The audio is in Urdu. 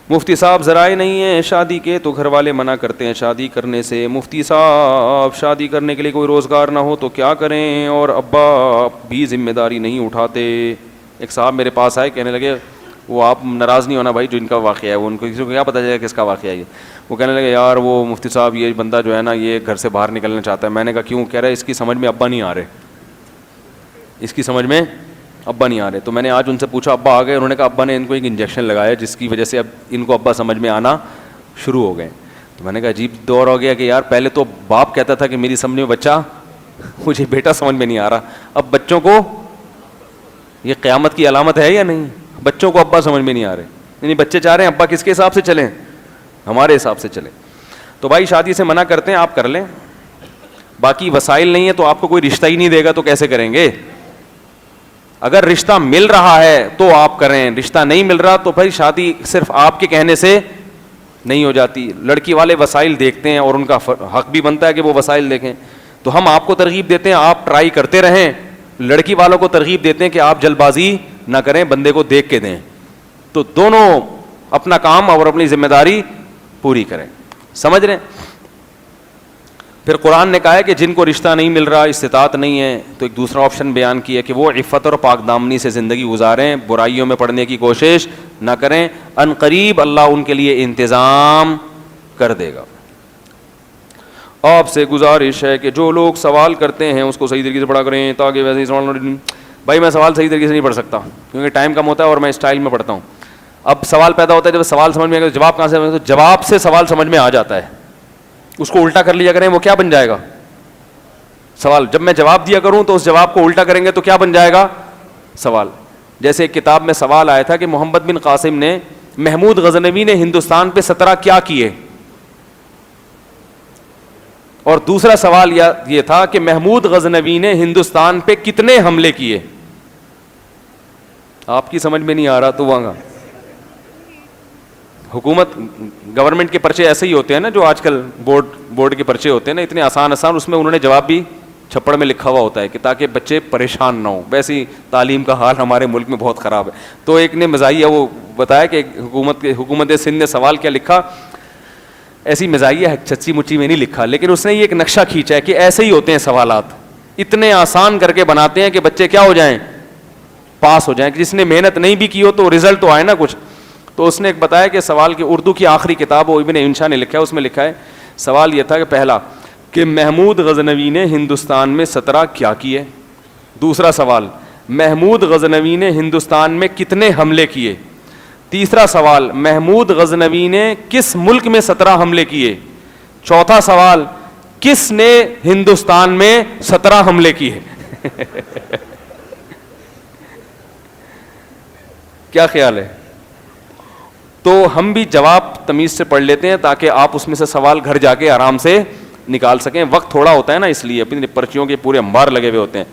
مفتی صاحب ذرائع نہیں ہیں شادی کے تو گھر والے منع کرتے ہیں شادی کرنے سے. مفتی صاحب شادی کرنے کے لیے کوئی روزگار نہ ہو تو کیا کریں, اور ابا بھی ذمہ داری نہیں اٹھاتے. ایک صاحب میرے پاس آئے, کہنے لگے, وہ آپ ناراض نہیں ہونا بھائی جو ان کا واقعہ ہے, وہ ان کو کسی کو کیا پتہ چلے کس کا واقعہ ہے یہ. وہ کہنے لگے یار وہ مفتی صاحب یہ بندہ جو ہے نا یہ گھر سے باہر نکلنا چاہتا ہے. میں نے کہا کیوں؟ کہہ رہا ہے اس کی سمجھ میں ابا نہیں آ رہے, اس کی سمجھ میں ابا نہیں آ رہے. تو میں نے آج ان سے پوچھا ابا آ گئے؟ انہوں نے کہا ابا نے ان کو ایک انجیکشن لگایا جس کی وجہ سے اب ان کو ابا سمجھ میں آنا شروع ہو گئے. تو میں نے کہا عجیب دور ہو گیا کہ یار پہلے تو باپ کہتا تھا کہ میری سمجھ میں بچہ, مجھے بیٹا سمجھ میں نہیں آ رہا. اب بچوں کو, یہ قیامت کی علامت ہے یا نہیں, بچوں کو ابا سمجھ میں نہیں آ رہے. یعنی بچے چاہ رہے ہیں ابا کس کے حساب سے چلیں, ہمارے حساب سے چلیں. تو بھائی شادی سے منع کرتے ہیں, آپ کر لیں. باقی وسائل نہیں ہے تو آپ کو کوئی رشتہ ہی نہیں دے گا تو کیسے کریں گے؟ اگر رشتہ مل رہا ہے تو آپ کریں, رشتہ نہیں مل رہا تو بھائی شادی صرف آپ کے کہنے سے نہیں ہو جاتی. لڑکی والے وسائل دیکھتے ہیں اور ان کا حق بھی بنتا ہے کہ وہ وسائل دیکھیں. تو ہم آپ کو ترغیب دیتے ہیں آپ ٹرائی کرتے رہیں, لڑکی والوں کو ترغیب دیتے ہیں کہ آپ جلد بازی نہ کریں, بندے کو دیکھ کے دیں. تو دونوں اپنا کام اور اپنی ذمہ داری پوری کریں. سمجھ رہے ہیں؟ پھر قرآن نے کہا ہے کہ جن کو رشتہ نہیں مل رہا, استطاعت نہیں ہے, تو ایک دوسرا آپشن بیان کیا کہ وہ عفت اور پاک دامنی سے زندگی گزاریں, برائیوں میں پڑنے کی کوشش نہ کریں. ان قریب اللہ ان کے لیے انتظام کر دے گا. آپ سے گزارش ہے کہ جو لوگ سوال کرتے ہیں اس کو صحیح طریقے سے پڑھا کریں تاکہ ویسے ہی سوال. بھائی میں سوال صحیح طریقے سے نہیں پڑھ سکتا کیونکہ ٹائم کم ہوتا ہے اور میں اسٹائل میں پڑھتا ہوں. اب سوال پیدا ہوتا ہے, جب سوال سمجھ میں آئے گا تو جواب کہاں سے, تو جواب سے سوال سمجھ میں آ جاتا ہے. اس کو الٹا کر لیا کریں, وہ کیا بن جائے گا سوال. جب میں جواب دیا کروں تو اس جواب کو الٹا کریں گے تو کیا بن جائے گا سوال. جیسے ایک کتاب میں سوال آیا تھا کہ محمد بن قاسم نے, محمود غزنوی نے ہندوستان پہ 17 کیا کیے, اور دوسرا سوال یہ تھا کہ محمود غزنوی نے ہندوستان پہ کتنے حملے کیے. آپ کی سمجھ میں نہیں آ رہا تو وہاں حکومت گورنمنٹ کے پرچے ایسے ہی ہوتے ہیں نا, جو آج کل بورڈ کے پرچے ہوتے ہیں نا, اتنے آسان, اس میں انہوں نے جواب بھی چھپڑ میں لکھا ہوا ہوتا ہے کہ تاکہ بچے پریشان نہ ہوں. ویسے ہی تعلیم کا حال ہمارے ملک میں بہت خراب ہے. تو ایک نے مزاحیہ وہ بتایا کہ حکومت سندھ نے سوال کیا لکھا, ایسی مزاحیہ چچی مچی میں نہیں لکھا, لیکن اس نے یہ ایک نقشہ کھینچا ہے کہ ایسے ہی ہوتے ہیں سوالات, اتنے آسان کر کے بناتے ہیں کہ بچے کیا ہو جائیں, پاس ہو جائیں. جس نے محنت نہیں بھی کی ہو تو رزلٹ تو آئے نا کچھ. تو اس نے ایک بتایا کہ سوال کی اردو کی آخری کتاب وہ ابن انشا نے لکھا ہے, اس میں لکھا ہے سوال یہ تھا کہ پہلا کہ محمود غزنوی نے ہندوستان میں 17 کیا کیے. دوسرا سوال محمود غزنوی نے ہندوستان میں کتنے حملے کیے. تیسرا سوال محمود غزنوی نے کس ملک میں 17 حملے کیے. چوتھا سوال کس نے ہندوستان میں 17 حملے کیے. کیا خیال ہے؟ تو ہم بھی جواب تمیز سے پڑھ لیتے ہیں تاکہ آپ اس میں سے سوال گھر جا کے آرام سے نکال سکیں. وقت تھوڑا ہوتا ہے نا, اس لیے اپنی پرچیوں کے پورے انبار لگے ہوئے ہوتے ہیں.